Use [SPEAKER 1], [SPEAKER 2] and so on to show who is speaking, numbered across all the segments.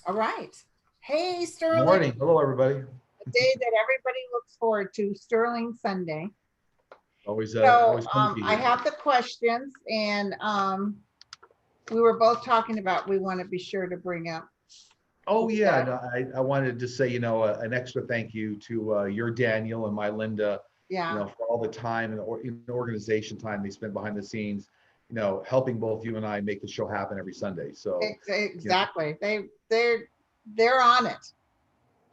[SPEAKER 1] All right. Hey, Sterling.
[SPEAKER 2] Morning. Hello, everybody.
[SPEAKER 1] A day that everybody looks forward to, Sterling Sunday.
[SPEAKER 2] Always,
[SPEAKER 1] So
[SPEAKER 2] always fun to be
[SPEAKER 1] I
[SPEAKER 2] here.
[SPEAKER 1] have the questions, and we were both talking about we want to be sure to bring up.
[SPEAKER 2] Oh yeah, no, I wanted to say, an extra thank you to your Daniel and my Linda,
[SPEAKER 1] Yeah,
[SPEAKER 2] for all the time and organization time they spent behind the scenes, helping both you and I make the show happen every Sunday. So,
[SPEAKER 1] exactly. They're on it.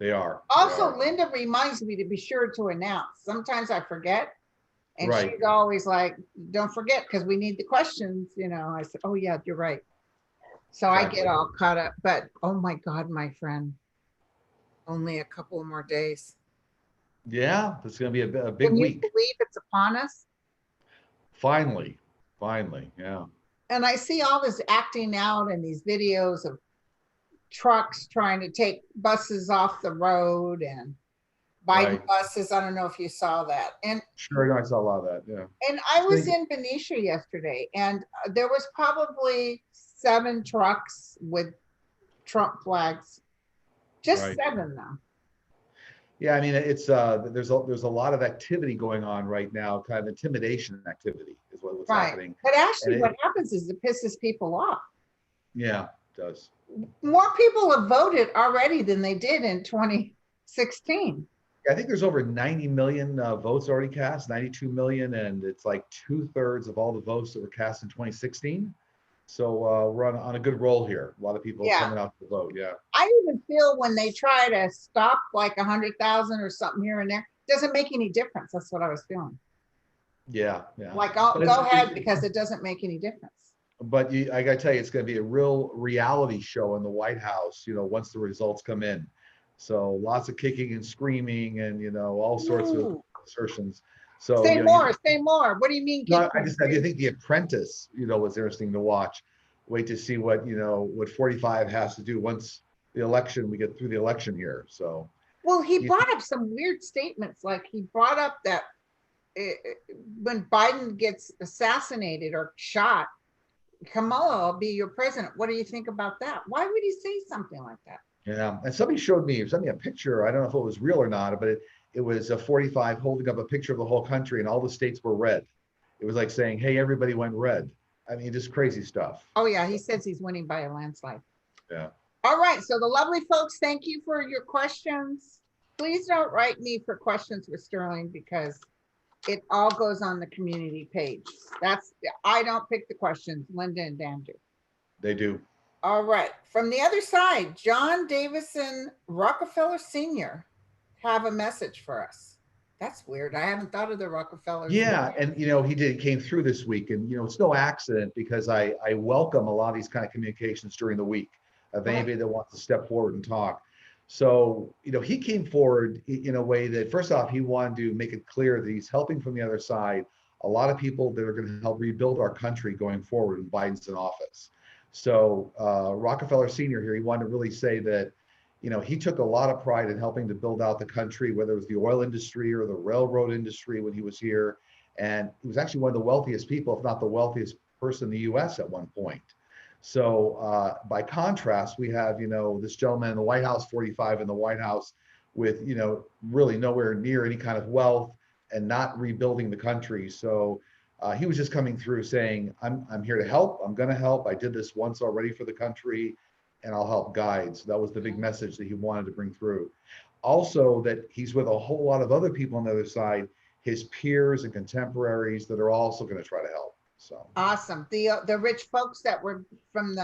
[SPEAKER 2] they are. They
[SPEAKER 1] Also,
[SPEAKER 2] are.
[SPEAKER 1] Linda reminds me to be sure to announce. Sometimes I forget, and
[SPEAKER 2] Right.
[SPEAKER 1] she's always like, "Don't forget because we need the questions." I said, "Oh yeah, you're right." So I get
[SPEAKER 2] Exactly.
[SPEAKER 1] all caught up. But oh my God, my friend, only a couple more days.
[SPEAKER 2] Yeah, it's going to be a big
[SPEAKER 1] Can you
[SPEAKER 2] week.
[SPEAKER 1] believe it's upon us?
[SPEAKER 2] Finally, finally. Yeah.
[SPEAKER 1] And I see all this acting out and these videos of trucks trying to take buses off the road and Biden
[SPEAKER 2] Right.
[SPEAKER 1] buses. I don't know if you saw that.
[SPEAKER 2] Sure. No, I saw a lot of that. Yeah.
[SPEAKER 1] And I was
[SPEAKER 2] Think-
[SPEAKER 1] in Benicia yesterday, and there was probably 7 trucks with Trump flags. Just
[SPEAKER 2] Right.
[SPEAKER 1] 7 now.
[SPEAKER 2] Yeah, I mean, it's there's a lot of activity going on right now, kind of intimidation activity is what's
[SPEAKER 1] Right.
[SPEAKER 2] happening,
[SPEAKER 1] But
[SPEAKER 2] and
[SPEAKER 1] actually, what happens is it pisses people off.
[SPEAKER 2] yeah, it does.
[SPEAKER 1] More people have voted already than they did in 2016.
[SPEAKER 2] I think there's over 90 million votes already cast, 92 million, and it's like 2/3 of all the votes that were cast in 2016. So we're on a good roll here. A lot of people
[SPEAKER 1] Yeah.
[SPEAKER 2] coming out to vote. Yeah.
[SPEAKER 1] I even feel when they try to stop like 100,000 or something here and there, doesn't make any difference. That's what I was feeling.
[SPEAKER 2] Yeah, yeah.
[SPEAKER 1] Like,
[SPEAKER 2] But
[SPEAKER 1] go ahead because it doesn't make any difference.
[SPEAKER 2] But I got to tell you, it's going to be a real reality show in the White House, once the results come in. So lots of kicking and screaming and, all sorts of assertions. So,
[SPEAKER 1] Say more, say more. What do you mean?
[SPEAKER 2] no, I think The Apprentice, was interesting to watch. Wait to see what 45 has to do once we get through the election here. So,
[SPEAKER 1] well, he brought up some weird statements. Like he brought up that when Biden gets assassinated or shot, Kamala will be your president. What do you think about that? Why would he say something like that?
[SPEAKER 2] yeah. And somebody sent me a picture. I don't know if it was real or not, but it was a 45 holding up a picture of the whole country and all the states were red. It was like saying, hey, everybody went red. I mean, just crazy stuff.
[SPEAKER 1] Oh, yeah. He says he's winning by a landslide.
[SPEAKER 2] Yeah.
[SPEAKER 1] All right. So the lovely folks, thank you for your questions. Please don't write me for questions with Sterling because it all goes on the community page. I don't pick the questions. Linda and Dan do.
[SPEAKER 2] They do.
[SPEAKER 1] All right. From the other side, John Davison Rockefeller Sr. have a message for us. That's weird. I haven't thought of the Rockefellers.
[SPEAKER 2] Yeah, and he came through this week, and it's no accident because I welcome a lot of these kind of communications during the week of anybody that wants to step forward and talk. So he came forward in a way that, first off, he wanted to make it clear that he's helping from the other side a lot of people that are going to help rebuild our country going forward when Biden's in office. So Rockefeller Sr. here, he wanted to really say that he took a lot of pride in helping to build out the country, whether it was the oil industry or the railroad industry when he was here. And he was actually one of the wealthiest people, if not the wealthiest person in the US at one point. So by contrast, we have, this gentleman in the White House, 45 in the White House with, really nowhere near any kind of wealth and not rebuilding the country. So he was just coming through saying, I'm here to help. I'm going to help. I did this once already for the country and I'll help guide. So that was the big message that he wanted to bring through. Also, that he's with a whole lot of other people on the other side, his peers and contemporaries that are also going to try to help. So
[SPEAKER 1] awesome. The rich folks that were from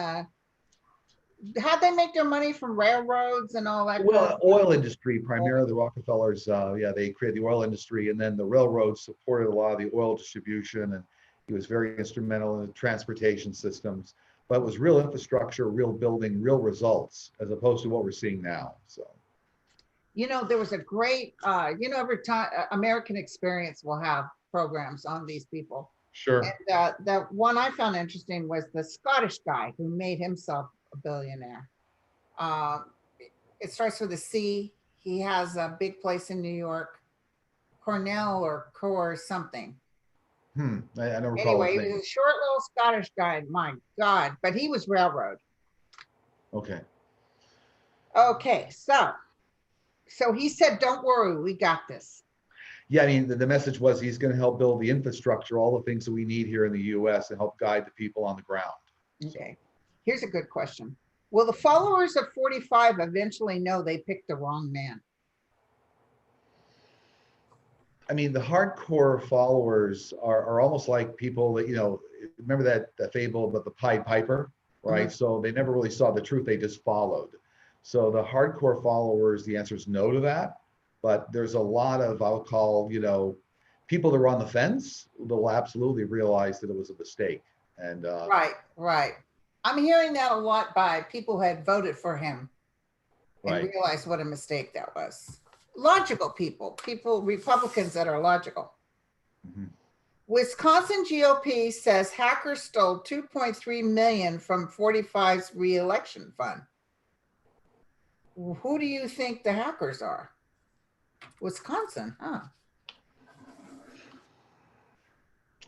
[SPEAKER 1] how'd they make their money from railroads and all that?
[SPEAKER 2] Well, oil industry, primarily the Rockefellers, they created the oil industry, and then the railroads supported a lot of the oil distribution, and he was very instrumental in the transportation systems. But it was real infrastructure, real building, real results, as opposed to what we're seeing now. So,
[SPEAKER 1] there was a great, every time American Experience will have programs on these people.
[SPEAKER 2] sure.
[SPEAKER 1] And the one I found interesting was the Scottish guy who made himself a billionaire. It starts with a C. He has a big place in New York, Cornell or Core something.
[SPEAKER 2] I don't recall.
[SPEAKER 1] Anyway, he was a short little Scottish guy. My God, but he was railroad.
[SPEAKER 2] Okay.
[SPEAKER 1] Okay, so he said, don't worry, we got this.
[SPEAKER 2] Yeah, I mean, the message was he's going to help build the infrastructure, all the things that we need here in the U.S. and help guide the people on the ground. So,
[SPEAKER 1] Okay, here's a good question. Will the followers of 45 eventually know they picked the wrong man?
[SPEAKER 2] I mean, the hardcore followers are almost like people that, remember that fable about the Pied Piper, right?
[SPEAKER 1] Mhm.
[SPEAKER 2] So they never really saw the truth, they just followed. So the hardcore followers, the answer is no to that. But there's a lot of, I'll call, people that are on the fence, they'll absolutely realize that it was a mistake. And
[SPEAKER 1] Right, right. I'm hearing that a lot by people who had voted for him and
[SPEAKER 2] right.
[SPEAKER 1] realized what a mistake that was. Logical people, Republicans that are logical.
[SPEAKER 2] Mhm.
[SPEAKER 1] Wisconsin GOP says hackers stole 2.3 million from 45's re-election fund. Who do you think the hackers are? Wisconsin, huh?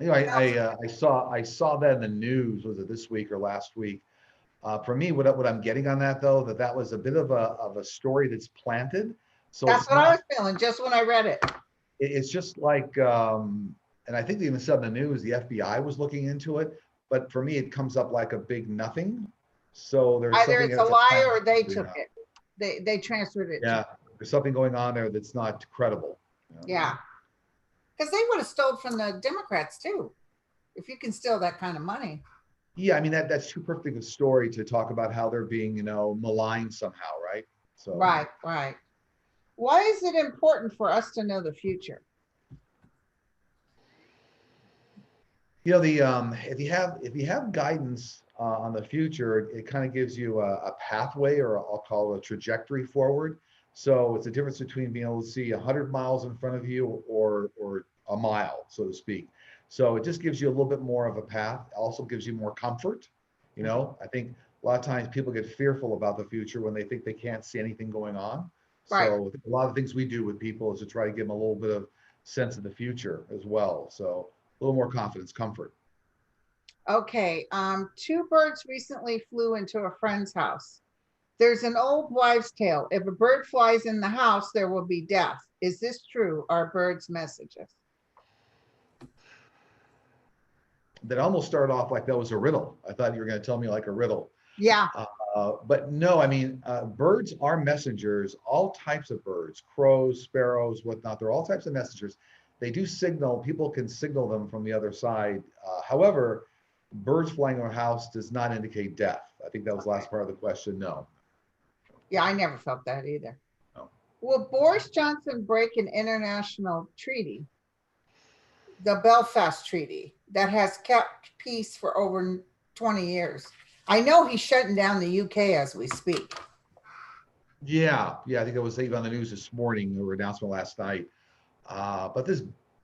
[SPEAKER 2] I saw that in the news. Was it this week or last week? For me, what I'm getting on that though, that was a bit of a story that's planted. So
[SPEAKER 1] That's
[SPEAKER 2] it's
[SPEAKER 1] what I
[SPEAKER 2] not.
[SPEAKER 1] was feeling just when I read it.
[SPEAKER 2] It's just like, and I think they even said in the news the FBI was looking into it. But for me, it comes up like a big nothing. So there's
[SPEAKER 1] Either
[SPEAKER 2] something
[SPEAKER 1] it's a
[SPEAKER 2] that's a
[SPEAKER 1] lie
[SPEAKER 2] plant
[SPEAKER 1] or they
[SPEAKER 2] going
[SPEAKER 1] took
[SPEAKER 2] on.
[SPEAKER 1] it. They transferred it to.
[SPEAKER 2] Yeah, there's something going on there that's not credible.
[SPEAKER 1] Yeah, because they would have stole from the Democrats too. If you can steal that kind of money.
[SPEAKER 2] Yeah, I mean that's too perfect a story to talk about how they're being, maligned somehow, right? So.
[SPEAKER 1] Right, right. Why is it important for us to know the future?
[SPEAKER 2] The if you have guidance on the future, it kind of gives you a pathway, or I'll call it a trajectory forward. So it's a difference between being able to see 100 miles in front of you or a mile, so to speak. So it just gives you a little bit more of a path. Also gives you more comfort. I think a lot of times people get fearful about the future when they think they can't see anything going on.
[SPEAKER 1] Right.
[SPEAKER 2] So a lot of things we do with people is to try to give them a little bit of sense of the future as well. So a little more confidence, comfort.
[SPEAKER 1] Okay. Two birds recently flew into a friend's house. There's an old wives' tale. If a bird flies in the house, there will be death. Is this true? Are birds messages?
[SPEAKER 2] That almost started off like that was a riddle. I thought you were going to tell me like a riddle.
[SPEAKER 1] Yeah.
[SPEAKER 2] But no, I mean, birds are messengers, all types of birds, crows, sparrows, whatnot. They're all types of messengers. They do signal, people can signal them from the other side. However, birds flying over a house does not indicate death. I think that was the
[SPEAKER 1] Okay.
[SPEAKER 2] last part of the question. No.
[SPEAKER 1] Yeah, I never felt that either.
[SPEAKER 2] No.
[SPEAKER 1] Will Boris Johnson break an international treaty, the Belfast Treaty, that has kept peace for over 20 years? I know he's shutting down the UK as we speak.
[SPEAKER 2] Yeah, I think it was even on the news this morning, or announcement last night. But this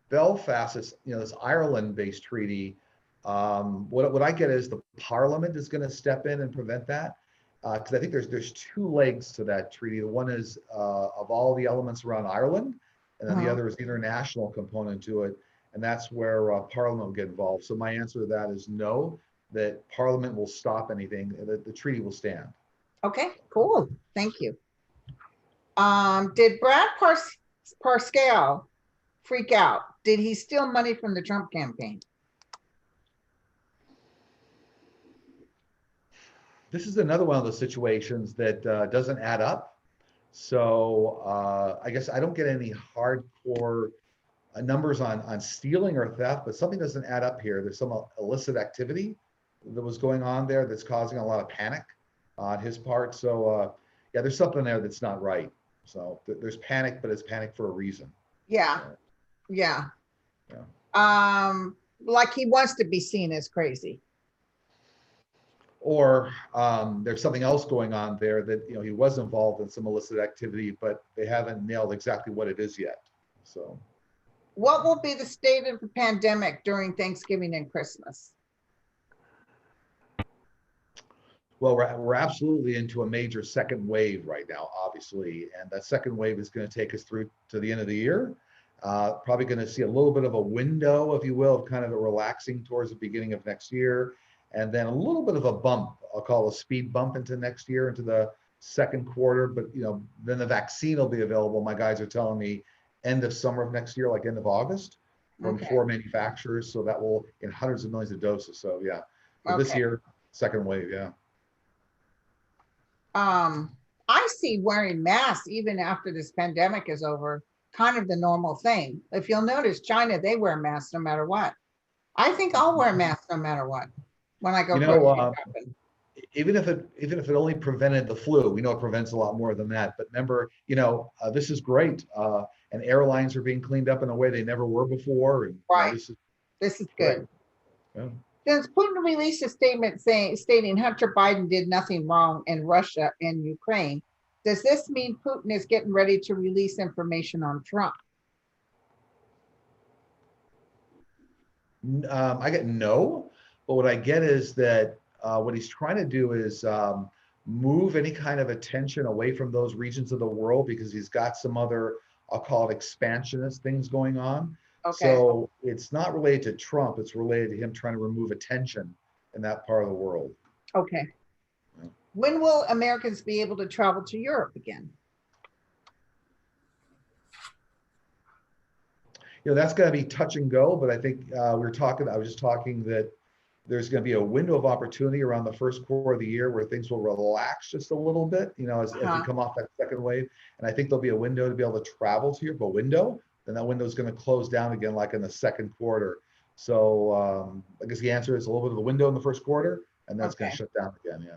[SPEAKER 2] Belfast is, this Ireland-based treaty. What I get is the Parliament is going to step in and prevent that, because I think there's two legs to that treaty. The one is of all the elements around Ireland, and then the
[SPEAKER 1] Mhm.
[SPEAKER 2] other is the international component to it, and that's where Parliament will get involved. So my answer to that is no, that Parliament will stop anything, that the treaty will stand.
[SPEAKER 1] Okay, cool. Thank you. Did Brad Parscale freak out? Did he steal money from the Trump campaign?
[SPEAKER 2] This is another one of those situations that doesn't add up. So I guess I don't get any hardcore numbers on stealing or theft, but something doesn't add up here. There's some illicit activity that was going on there that's causing a lot of panic on his part. So yeah, there's something there that's not right. So there's panic, but it's panic for a reason.
[SPEAKER 1] Yeah,
[SPEAKER 2] So,
[SPEAKER 1] yeah.
[SPEAKER 2] yeah.
[SPEAKER 1] Like he wants to be seen as crazy.
[SPEAKER 2] Or there's something else going on there that he was involved in some illicit activity, but they haven't nailed exactly what it is yet. So.
[SPEAKER 1] What will be the state of the pandemic during Thanksgiving and Christmas?
[SPEAKER 2] Well, we're absolutely into a major second wave right now, obviously, and that second wave is going to take us through to the end of the year. Probably going to see a little bit of a window, if you will, of kind of a relaxing towards the beginning of next year, and then a little bit of a bump. I'll call a speed bump into next year, into the second quarter, but then the vaccine will be available. My guys are telling me end of summer of next year, like end of August, from
[SPEAKER 1] Okay.
[SPEAKER 2] 4 manufacturers. So that will in hundreds of millions of doses. So yeah, for this
[SPEAKER 1] Okay.
[SPEAKER 2] year, second wave. Yeah.
[SPEAKER 1] I see wearing masks even after this pandemic is over, kind of the normal thing. If you'll notice, China, they wear masks no matter what. I think I'll wear a mask no matter what when I go
[SPEAKER 2] You know,
[SPEAKER 1] grocery shopping.
[SPEAKER 2] even if it only prevented the flu, we know it prevents a lot more than that. But remember, this is great, and airlines are being cleaned up in a way they never were before, and
[SPEAKER 1] Right.
[SPEAKER 2] this
[SPEAKER 1] This is
[SPEAKER 2] is great.
[SPEAKER 1] good.
[SPEAKER 2] Yeah.
[SPEAKER 1] Since Putin released a statement stating Hunter Biden did nothing wrong in Russia and Ukraine, does this mean Putin is getting ready to release information on Trump?
[SPEAKER 2] I get no, but what I get is that what he's trying to do is move any kind of attention away from those regions of the world because he's got some other, I'll call it expansionist things going on.
[SPEAKER 1] Okay.
[SPEAKER 2] So it's not related to Trump, it's related to him trying to remove attention in that part of the world.
[SPEAKER 1] Okay.
[SPEAKER 2] Yeah.
[SPEAKER 1] When will Americans be able to travel to Europe again?
[SPEAKER 2] That's going to be touch and go, but I think I was just talking that there's going to be a window of opportunity around the first quarter of the year where things will relax just a little bit, as we come off that second wave. And I think there'll be a window to be able to travel to Europe, a window, then that window is going to close down again, like in the second quarter. So I guess the answer is a little bit of the window in the first quarter, and that's going to shut down again. Yeah.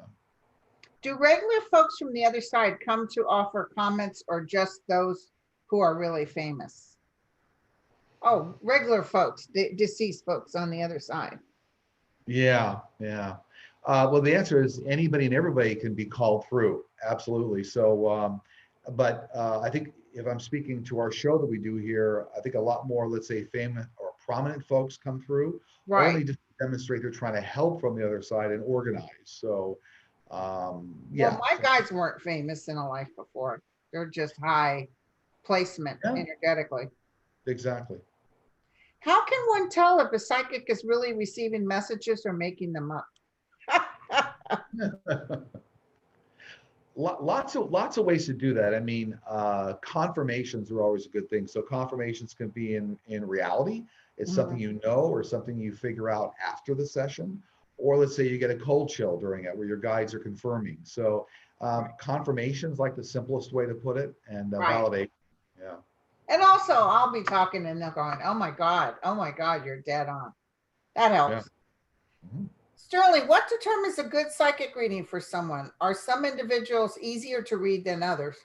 [SPEAKER 1] Do regular folks from the other side come to offer comments or just those who are really famous? Oh, regular folks, deceased folks on the other side.
[SPEAKER 2] Yeah. Well, the answer is anybody and everybody can be called through. Absolutely. So, but I think if I'm speaking to our show that we do here, I think a lot more, let's say, famous or prominent folks come through,
[SPEAKER 1] right,
[SPEAKER 2] only to demonstrate they're trying to help from the other side and organize. So, yeah.
[SPEAKER 1] Well, my guys weren't famous in a life before. They're just high placement energetically.
[SPEAKER 2] Exactly.
[SPEAKER 1] How can one tell if a psychic is really receiving messages or making them up?
[SPEAKER 2] Lots of ways to do that. I mean, confirmations are always a good thing. So confirmations can be in reality. It's something you know or something you figure out after the session. Or let's say you get a cold chill during it where your guides are confirming. So confirmation's like the simplest way to put it, and validate. Yeah.
[SPEAKER 1] And also I'll be talking and they're going, oh my God, you're dead on. That helps.
[SPEAKER 2] Yeah. Mm-hmm.
[SPEAKER 1] Sterling, what determines a good psychic reading for someone? Are some individuals easier to read than others?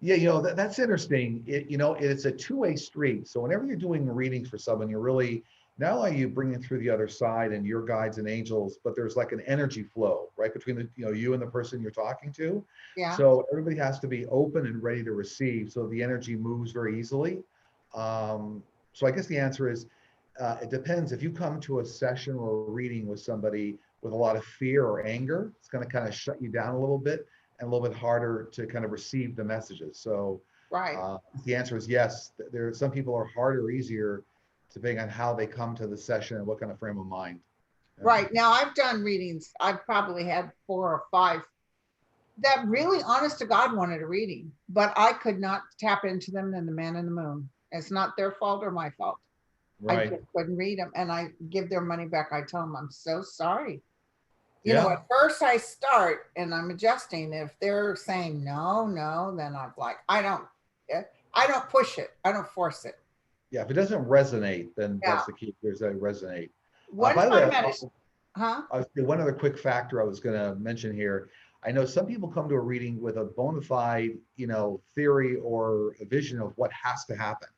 [SPEAKER 2] Yeah, that's interesting. It's a two-way street. So whenever you're doing readings for someone, you're really, not only are you bringing through the other side and your guides and angels, but there's like an energy flow right between you and the person you're talking to.
[SPEAKER 1] Yeah.
[SPEAKER 2] So everybody has to be open and ready to receive. So the energy moves very easily. So I guess the answer is, it depends. If you come to a session or a reading with somebody with a lot of fear or anger, it's going to kind of shut you down a little bit and a little bit harder to kind of receive the messages. So the answer is yes. Some people are harder or easier depending on how they come to the session and what kind of frame of mind.
[SPEAKER 1] Right. Now I've done readings. I've probably had 4 or 5 that really honest to God wanted a reading, but I could not tap into them than the man in the moon. It's not their fault or my fault. I just couldn't read them, and I give their money back. I tell them, I'm so sorry. At first I start and I'm adjusting. If they're saying no, then I'm like, I don't push it. I don't force it.
[SPEAKER 2] Yeah, if it doesn't resonate, then that's the key. There's a resonate.
[SPEAKER 1] One
[SPEAKER 2] other quick factor I was going to mention here. I know some people come to a reading with a bona fide, theory or a vision of what has to happen.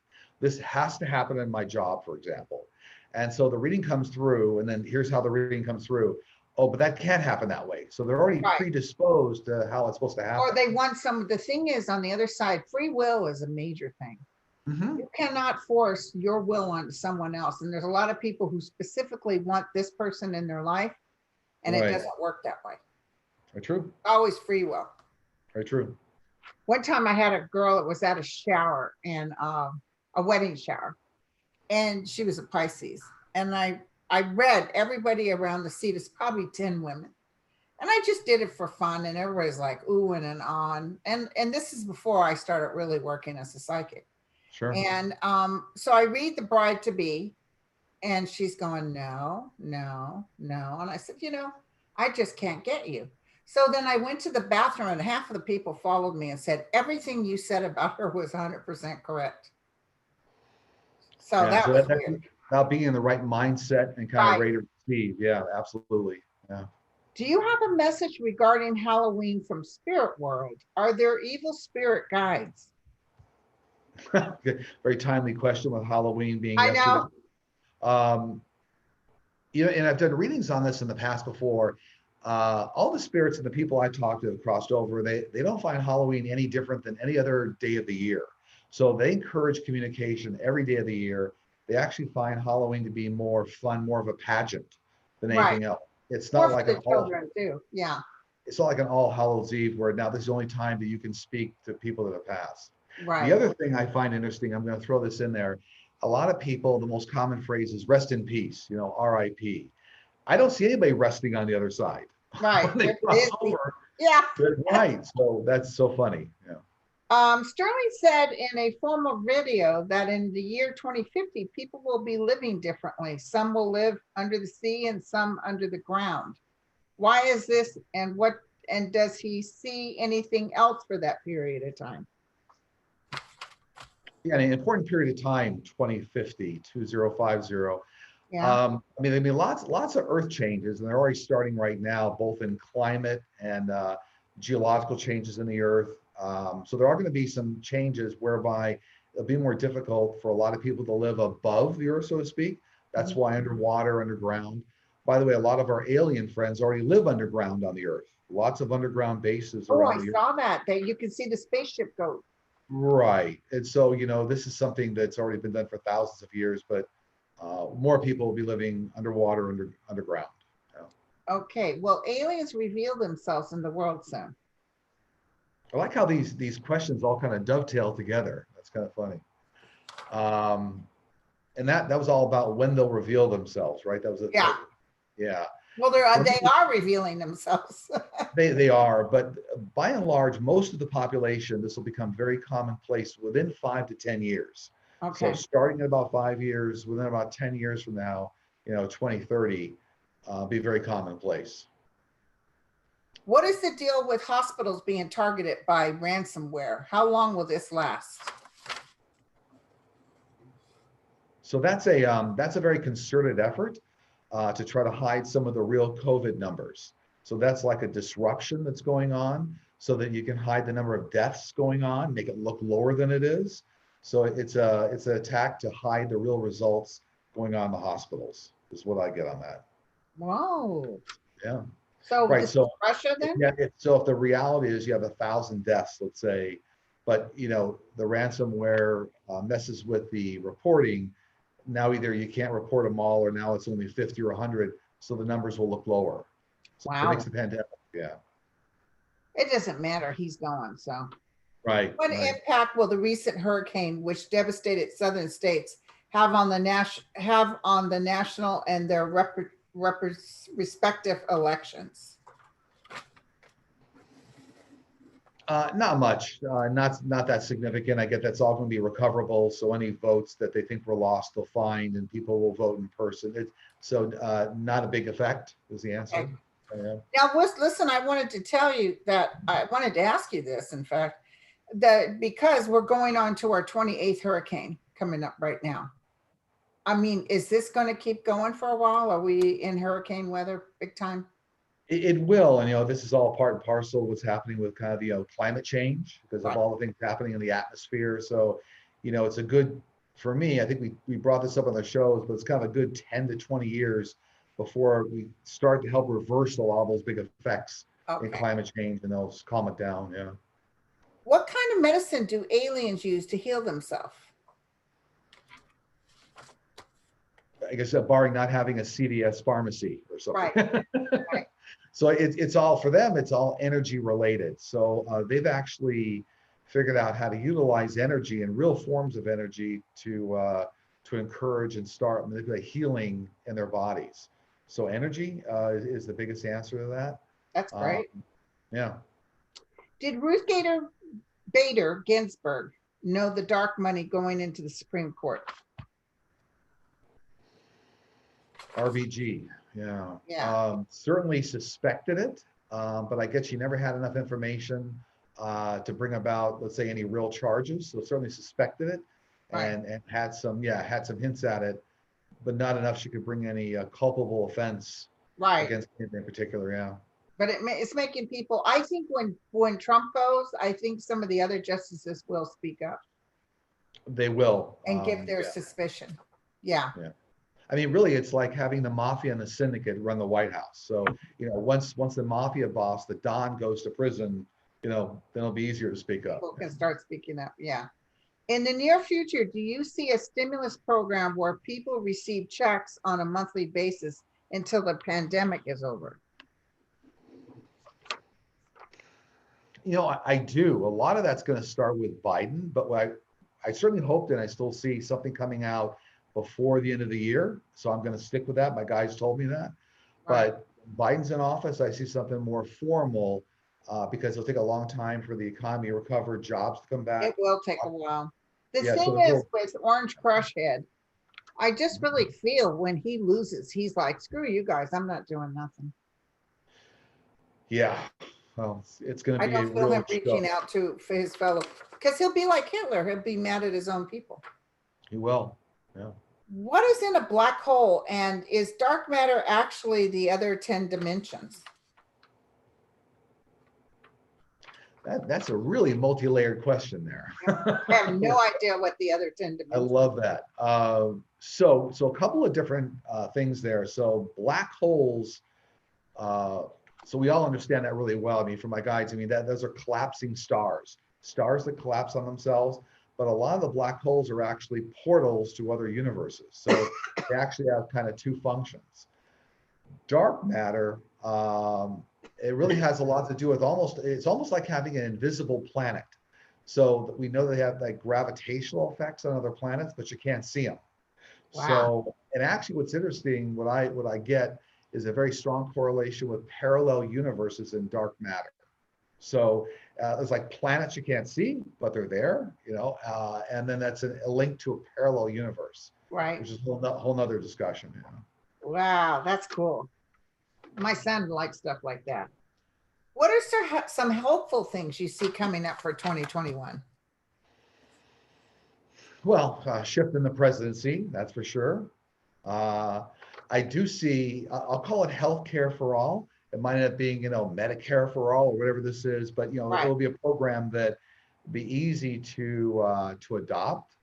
[SPEAKER 2] This has to happen in my job, for example. And so the reading comes through, and then here's how the reading comes through. Oh, but that can't happen that way. So they're already predisposed to how it's supposed to happen.
[SPEAKER 1] Or they want the thing is on the other side, free will is a major thing.
[SPEAKER 2] Mm-hmm.
[SPEAKER 1] You cannot force your will on someone else. And there's a lot of people who specifically want this person in their life, and it doesn't work that way.
[SPEAKER 2] Very true.
[SPEAKER 1] Always free will.
[SPEAKER 2] Very true.
[SPEAKER 1] One time I had a girl that was at a shower, and a wedding shower, and she was a Pisces. And I I read everybody around the seat is probably 10 women. And I just did it for fun. And everybody's like, ooh, and on. And this is before I started really working as a psychic.
[SPEAKER 2] Sure.
[SPEAKER 1] And so I read the bride to be, and she's going, no, no, no. And I said, I just can't get you. So then I went to the bathroom, and half of the people followed me and said, everything you said about her was 100% correct. So
[SPEAKER 2] Yeah.
[SPEAKER 1] that
[SPEAKER 2] So
[SPEAKER 1] was
[SPEAKER 2] that's
[SPEAKER 1] weird.
[SPEAKER 2] about being in the right mindset and kind of
[SPEAKER 1] Right.
[SPEAKER 2] ready to receive. Yeah, absolutely. Yeah.
[SPEAKER 1] Do you have a message regarding Halloween from Spirit World? Are there evil spirit guides?
[SPEAKER 2] Very timely question with Halloween being
[SPEAKER 1] I
[SPEAKER 2] yesterday.
[SPEAKER 1] know.
[SPEAKER 2] Um, and I've done readings on this in the past before. All the spirits and the people I talked to have crossed over. They don't find Halloween any different than any other day of the year. So they encourage communication every day of the year. They actually find Halloween to be more fun, more of a pageant than
[SPEAKER 1] Right.
[SPEAKER 2] anything else. It's
[SPEAKER 1] More
[SPEAKER 2] not
[SPEAKER 1] for
[SPEAKER 2] like
[SPEAKER 1] the children too. Yeah.
[SPEAKER 2] it's not like an All Hallows Eve where now this is the only time that you can speak to people that have passed. The
[SPEAKER 1] Right.
[SPEAKER 2] other thing I find interesting, I'm going to throw this in there. A lot of people, the most common phrase is rest in peace, RIP. I don't see anybody resting on the other side.
[SPEAKER 1] Right.
[SPEAKER 2] When they
[SPEAKER 1] They're
[SPEAKER 2] cross
[SPEAKER 1] busy.
[SPEAKER 2] over,
[SPEAKER 1] Yeah.
[SPEAKER 2] they're right. So that's so funny. Yeah.
[SPEAKER 1] Sterling said in a formal video that in the year 2050, people will be living differently. Some will live under the sea and some under the ground. Why is this, and does he see anything else for that period of time?
[SPEAKER 2] Yeah, an important period of time, 2050, 2050.
[SPEAKER 1] Yeah.
[SPEAKER 2] I mean, lots of Earth changes, and they're already starting right now, both in climate and geological changes in the Earth. So there are going to be some changes whereby it'll be more difficult for a lot of people to live above the Earth, so to speak. That's
[SPEAKER 1] Mhm.
[SPEAKER 2] why underwater, underground. By the way, a lot of our alien friends already live underground on the Earth. Lots of underground bases
[SPEAKER 1] Oh, I
[SPEAKER 2] around the Earth.
[SPEAKER 1] saw that you can see the spaceship go.
[SPEAKER 2] Right. And so, this is something that's already been done for thousands of years, but more people will be living underwater, underground.
[SPEAKER 1] Okay. Well, aliens reveal themselves in the world soon.
[SPEAKER 2] I like how these questions all kind of dovetail together. That's kind of funny. And that was all about when they'll reveal themselves, right? That was
[SPEAKER 1] Yeah.
[SPEAKER 2] yeah.
[SPEAKER 1] Well, they are revealing themselves.
[SPEAKER 2] They are, but by and large, most of the population, this will become very commonplace within 5 to 10 years. So
[SPEAKER 1] Okay.
[SPEAKER 2] starting at about 5 years, within about 10 years from now, 2030, be very commonplace.
[SPEAKER 1] What is the deal with hospitals being targeted by ransomware? How long will this last?
[SPEAKER 2] So that's a very concerted effort to try to hide some of the real COVID numbers. So that's like a disruption that's going on so that you can hide the number of deaths going on, make it look lower than it is. So it's an attack to hide the real results going on in the hospitals, is what I get on that.
[SPEAKER 1] Whoa.
[SPEAKER 2] Yeah.
[SPEAKER 1] So
[SPEAKER 2] Right.
[SPEAKER 1] this
[SPEAKER 2] So
[SPEAKER 1] is Russia then?
[SPEAKER 2] yeah, so if the reality is you have 1,000 deaths, let's say, but the ransomware messes with the reporting. Now either you can't report them all, or now it's only 50 or 100, so the numbers will look lower. So it makes
[SPEAKER 1] Wow.
[SPEAKER 2] the pandemic. Yeah.
[SPEAKER 1] It doesn't matter. He's gone. So
[SPEAKER 2] Right.
[SPEAKER 1] what
[SPEAKER 2] Right.
[SPEAKER 1] impact will the recent hurricane, which devastated southern states, have on the national and their respective elections?
[SPEAKER 2] Not much. Not that significant. I get that's all going to be recoverable. So any votes that they think were lost, they'll find, and people will vote in person. So not a big effect is the answer.
[SPEAKER 1] Okay.
[SPEAKER 2] Yeah.
[SPEAKER 1] Now, listen, I wanted to tell you that I wanted to ask you this, in fact, that because we're going on to our 28th hurricane coming up right now. I mean, is this going to keep going for a while? Are we in hurricane weather big time?
[SPEAKER 2] It will, and this is all part and parcel of what's happening with kind of climate change because of
[SPEAKER 1] Right.
[SPEAKER 2] all the things happening in the atmosphere. So, it's a good, for me, I think we brought this up on the shows, but it's kind of a good 10 to 20 years before we start to help reverse all those big effects in
[SPEAKER 1] Okay.
[SPEAKER 2] climate change, and they'll calm it down. Yeah.
[SPEAKER 1] What kind of medicine do aliens use to heal themselves?
[SPEAKER 2] I guess barring not having a CVS pharmacy or something.
[SPEAKER 1] Right. Right.
[SPEAKER 2] So it's all for them. It's all energy related. So they've actually figured out how to utilize energy and real forms of energy to to encourage and start manipulate healing in their bodies. So energy is the biggest answer to that.
[SPEAKER 1] That's
[SPEAKER 2] Um,
[SPEAKER 1] great.
[SPEAKER 2] yeah.
[SPEAKER 1] Did Ruth Bader Ginsburg know the dark money going into the Supreme Court?
[SPEAKER 2] RBG. Yeah.
[SPEAKER 1] Yeah.
[SPEAKER 2] Certainly suspected it, but I guess she never had enough information to bring about, let's say, any real charges. So certainly suspected it,
[SPEAKER 1] Right.
[SPEAKER 2] and had some hints at it, but not enough she could bring any culpable offense
[SPEAKER 1] Right.
[SPEAKER 2] against him in particular. Yeah.
[SPEAKER 1] But it's making people, I think when Trump goes, I think some of the other justices will speak up
[SPEAKER 2] They will.
[SPEAKER 1] and give their
[SPEAKER 2] Yeah.
[SPEAKER 1] suspicion. Yeah.
[SPEAKER 2] Yeah. I mean, really, it's like having the mafia and the syndicate run the White House. So, once the mafia boss, the Don, goes to prison, then it'll be easier to speak up.
[SPEAKER 1] People can start speaking up. Yeah. In the near future, do you see a stimulus program where people receive checks on a monthly basis until the pandemic is over?
[SPEAKER 2] I do. A lot of that's going to start with Biden, but I certainly hoped, and I still see something coming out before the end of the year. So I'm going to stick with that. My guys told me that.
[SPEAKER 1] Right.
[SPEAKER 2] But Biden's in office, I see something more formal because it'll take a long time for the economy to recover, jobs to come back.
[SPEAKER 1] It will take a while. The
[SPEAKER 2] Yeah,
[SPEAKER 1] thing
[SPEAKER 2] so
[SPEAKER 1] is with Orange Crush Head, I just really feel when he loses, he's like, screw you guys, I'm not doing nothing.
[SPEAKER 2] Yeah. Well, it's going to
[SPEAKER 1] I
[SPEAKER 2] be a
[SPEAKER 1] don't feel
[SPEAKER 2] real
[SPEAKER 1] him reaching out for his fellow, because he'll be like Hitler. He'll be mad at his own people.
[SPEAKER 2] He will. Yeah.
[SPEAKER 1] What is in a black hole, and is dark matter actually the other 10 dimensions?
[SPEAKER 2] That's a really multi-layered question there.
[SPEAKER 1] I have no idea what the other 10
[SPEAKER 2] I
[SPEAKER 1] dimensions.
[SPEAKER 2] love that. So a couple of different things there. So black holes. So we all understand that really well. I mean, for my guides, I mean those are collapsing stars that collapse on themselves. But a lot of the black holes are actually portals to other universes. So they actually have kind of two functions. Dark matter, it really has a lot to do with it's almost like having an invisible planet. So we know they have like gravitational effects on other planets, but you can't see them.
[SPEAKER 1] Wow.
[SPEAKER 2] So, and actually what's interesting, what I get is a very strong correlation with parallel universes in dark matter. So it's like planets you can't see, but they're there, and then that's a link to a parallel universe,
[SPEAKER 1] Right.
[SPEAKER 2] which is a whole nother discussion.
[SPEAKER 1] Wow, that's cool. My son likes stuff like that. What are some helpful things you see coming up for 2021?
[SPEAKER 2] Well, shift in the presidency, that's for sure. I do see, I'll call it healthcare for all. It might end up being, Medicare for all or whatever this is, but
[SPEAKER 1] Right.
[SPEAKER 2] It'll be a program that be easy to adopt.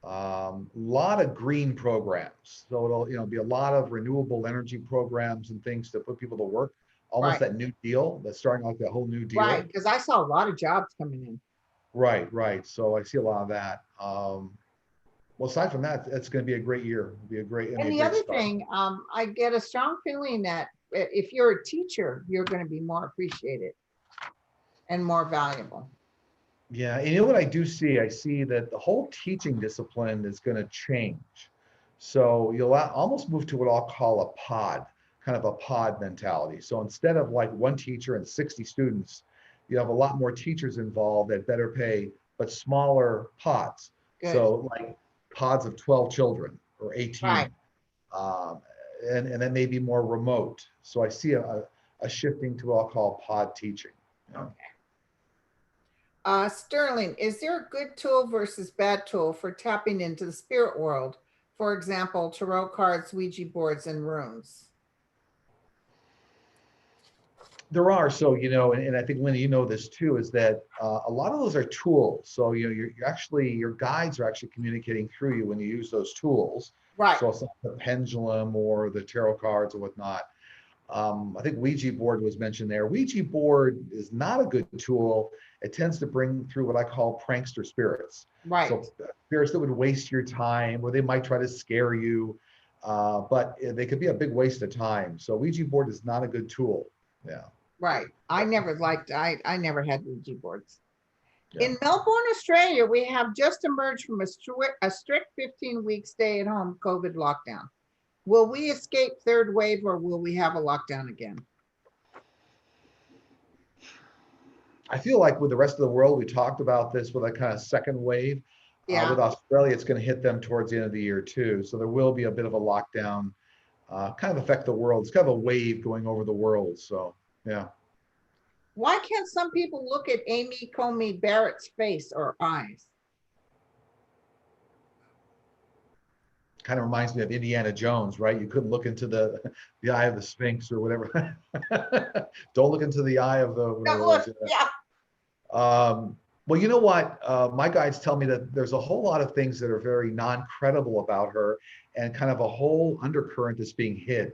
[SPEAKER 2] Lot of green programs, so it'll be a lot of renewable energy programs and things to put people to work. Almost
[SPEAKER 1] Right.
[SPEAKER 2] that New Deal that's starting like the whole New Deal.
[SPEAKER 1] Right, because I saw a lot of jobs coming in.
[SPEAKER 2] Right. So I see a lot of that. Well, aside from that, it's going to be a great year. It'll be a great.
[SPEAKER 1] And the other thing, I get a strong feeling that if you're a teacher, you're going to be more appreciated and more valuable.
[SPEAKER 2] Yeah, and you know what I do see? I see that the whole teaching discipline is going to change. So you'll almost move to what I'll call a pod, kind of a pod mentality. So instead of like one teacher and 60 students, you have a lot more teachers involved at better pay, but smaller pods.
[SPEAKER 1] Good.
[SPEAKER 2] So like pods of 12 children or 18.
[SPEAKER 1] Right.
[SPEAKER 2] And then maybe more remote. So I see a shifting to what I'll call pod teaching.
[SPEAKER 1] Okay. Sterling, is there a good tool versus bad tool for tapping into the spirit world? For example, tarot cards, Ouija boards, and runes.
[SPEAKER 2] There are. So, and I think, Linda, this too, is that a lot of those are tools. So, you're actually, your guides are actually communicating through you when you use those tools.
[SPEAKER 1] Right.
[SPEAKER 2] So it's not the pendulum or the tarot cards or whatnot. I think Ouija board was mentioned there. Ouija board is not a good tool. It tends to bring through what I call prankster spirits.
[SPEAKER 1] Right.
[SPEAKER 2] So spirits that would waste your time, or they might try to scare you, but they could be a big waste of time. So Ouija board is not a good tool. Yeah.
[SPEAKER 1] Right. I never had Ouija boards.
[SPEAKER 2] Yeah.
[SPEAKER 1] In Melbourne, Australia, we have just emerged from a strict 15-week stay-at-home COVID lockdown. Will we escape third wave or will we have a lockdown again?
[SPEAKER 2] I feel like with the rest of the world, we talked about this with a kind of second wave.
[SPEAKER 1] Yeah.
[SPEAKER 2] With Australia, it's going to hit them towards the end of the year too. So there will be a bit of a lockdown, kind of affect the world. It's kind of a wave going over the world. So yeah.
[SPEAKER 1] Why can't some people look at Amy Comey Barrett's face or eyes?
[SPEAKER 2] Kind of reminds me of Indiana Jones, right? You couldn't look into the eye of the Sphinx or whatever. Don't look into the eye of the whatever it was.
[SPEAKER 1] Yeah.
[SPEAKER 2] Well, you know what? My guides tell me that there's a whole lot of things that are very non-credible about her and kind of a whole undercurrent that's being hid.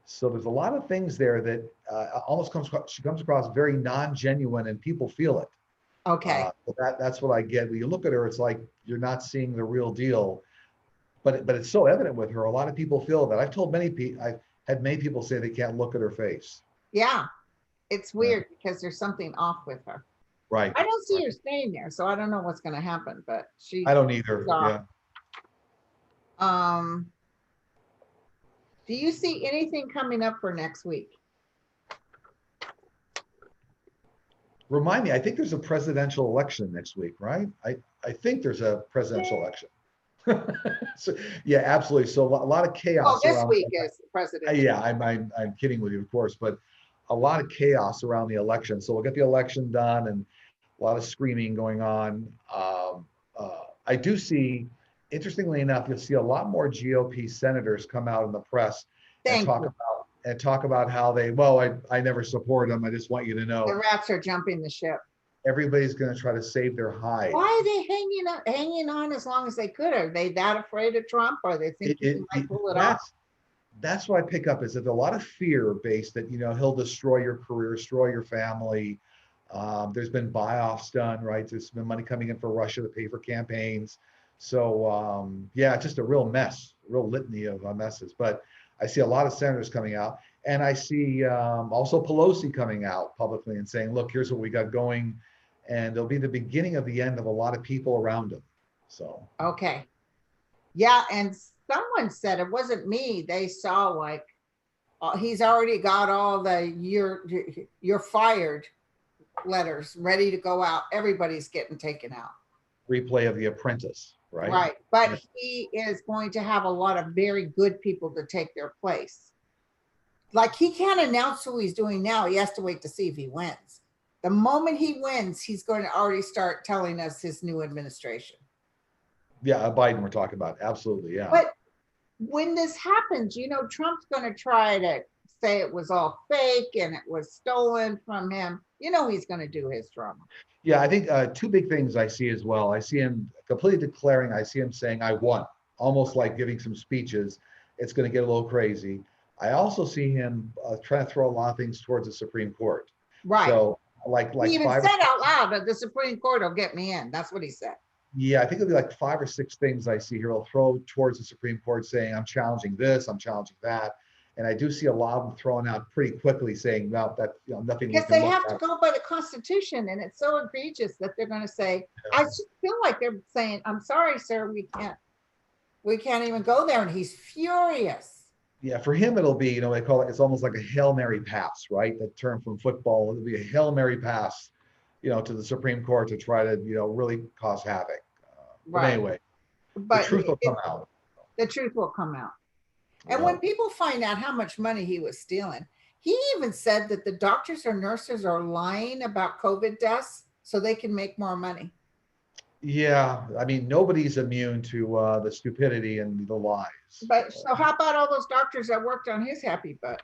[SPEAKER 2] So there's a lot of things there that she comes across very non-genuine and people feel it.
[SPEAKER 1] Okay.
[SPEAKER 2] That's what I get. When you look at her, it's like you're not seeing the real deal. But it's so evident with her. A lot of people feel that. I've had many people say they can't look at her face.
[SPEAKER 1] Yeah. It's weird because there's something off with her.
[SPEAKER 2] Right.
[SPEAKER 1] I don't see her staying there, so I don't know what's going to happen, but
[SPEAKER 2] I don't either. Yeah.
[SPEAKER 1] Do you see anything coming up for next week?
[SPEAKER 2] Remind me, I think there's a presidential election next week, right? I think there's a presidential election. So, yeah, absolutely. So a lot of chaos.
[SPEAKER 1] Oh, this week is the presidential.
[SPEAKER 2] Yeah, I'm kidding with you, of course, but a lot of chaos around the election. So we'll get the election done and a lot of screaming going on. I do see, interestingly enough, you'll see a lot more GOP senators come out in the press and talk about how I never support them. I just want you to know.
[SPEAKER 1] The rats are jumping the ship.
[SPEAKER 2] Everybody's going to try to save their hide.
[SPEAKER 1] Why are they hanging on as long as they could? Are they that afraid of Trump, or they think he might pull it off?
[SPEAKER 2] That's what I pick up is that a lot of fear based that, he'll destroy your career, destroy your family. There's been buy-offs done, right? There's been money coming in for Russia to pay for campaigns. So yeah, just a real mess, a real litany of messes. But I see a lot of senators coming out, and I see also Pelosi coming out publicly and saying, look, here's what we got going. And it'll be the beginning of the end of a lot of people around him. So.
[SPEAKER 1] Okay. Yeah. And someone said, it wasn't me, they saw like, he's already got all the you're fired letters ready to go out. Everybody's getting taken out.
[SPEAKER 2] Replay of The Apprentice, right?
[SPEAKER 1] Right. But he is going to have a lot of very good people to take their place. Like, he can't announce who he's doing now. He has to wait to see if he wins. The moment he wins, he's going to already start telling us his new administration.
[SPEAKER 2] Yeah, Biden we're talking about. Absolutely, yeah.
[SPEAKER 1] But when this happens, Trump's going to try to say it was all fake and it was stolen from him. He's going to do his drama.
[SPEAKER 2] Yeah, I think two big things I see as well. I see him completely declaring, I see him saying, I won, almost like giving some speeches. It's going to get a little crazy. I also see him trying to throw a lot of things towards the Supreme Court.
[SPEAKER 1] Right.
[SPEAKER 2] So like
[SPEAKER 1] he even said out loud that the Supreme Court will get me in. That's what he said.
[SPEAKER 2] Yeah, I think it'll be like 5 or 6 things I see here. He'll throw towards the Supreme Court saying, I'm challenging this, I'm challenging that. And I do see a lot of them throwing out pretty quickly saying, well, that nothing.
[SPEAKER 1] Because they have to go by the Constitution, and it's so egregious that they're going to say, I just feel like they're saying, I'm sorry, sir, we can't even go there. And he's furious.
[SPEAKER 2] Yeah, for him, it'll be, they call it, it's almost like a Hail Mary pass, right? That term from football, it'll be a Hail Mary pass, to the Supreme Court to try to, really cause havoc. But anyway, the truth will come out.
[SPEAKER 1] The truth will come out. And when people find out how much money he was stealing, he even said that the doctors or nurses are lying about COVID deaths so they can make more money.
[SPEAKER 2] Yeah, I mean, nobody's immune to the stupidity and the lies.
[SPEAKER 1] But so how about all those doctors that worked on his happy butt?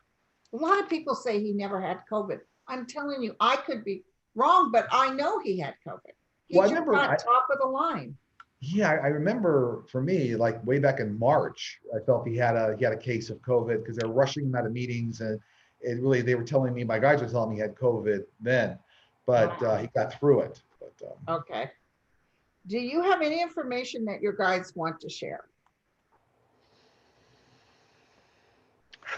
[SPEAKER 1] A lot of people say he never had COVID. I'm telling you, I could be wrong, but I know he had COVID. He just got top of the line.
[SPEAKER 2] Yeah, I remember for me, like way back in March, I felt he had a case of COVID because they were rushing him out of meetings, and they were telling me, my guys were telling me he had COVID then, but he got through it. But,
[SPEAKER 1] okay. Do you have any information that your guides want to share?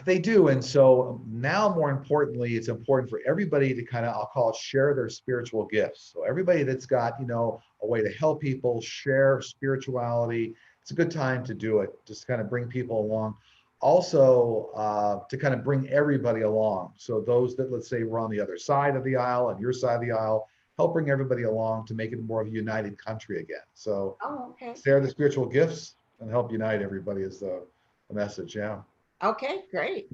[SPEAKER 2] They do. And so now, more importantly, it's important for everybody to kind of, I'll call it, share their spiritual gifts. So everybody that's got, a way to help people share spirituality, it's a good time to do it. Just kind of bring people along. Also, to kind of bring everybody along. So those that, let's say, were on the other side of the aisle, on your side of the aisle, help bring everybody along to make it more of a united country again. So
[SPEAKER 1] Oh, okay.
[SPEAKER 2] share the spiritual gifts and help unite everybody is the message. Yeah.
[SPEAKER 1] Okay, great.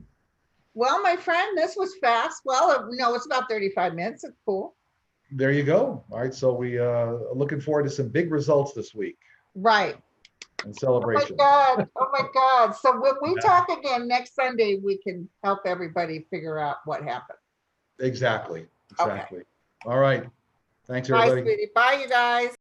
[SPEAKER 1] Well, my friend, this was fast. Well, no, it's about 35 minutes. It's cool.
[SPEAKER 2] There you go. All right. So we looking forward to some big results this week
[SPEAKER 1] Right.
[SPEAKER 2] and
[SPEAKER 1] Oh my
[SPEAKER 2] celebrations.
[SPEAKER 1] God. Oh my God. So when we
[SPEAKER 2] Yeah,
[SPEAKER 1] talk again next Sunday, we can help everybody figure out what happened.
[SPEAKER 2] exactly.
[SPEAKER 1] Okay.
[SPEAKER 2] Exactly. All right. Thanks,
[SPEAKER 1] Bye,
[SPEAKER 2] everybody.
[SPEAKER 1] sweetie. Bye, you guys.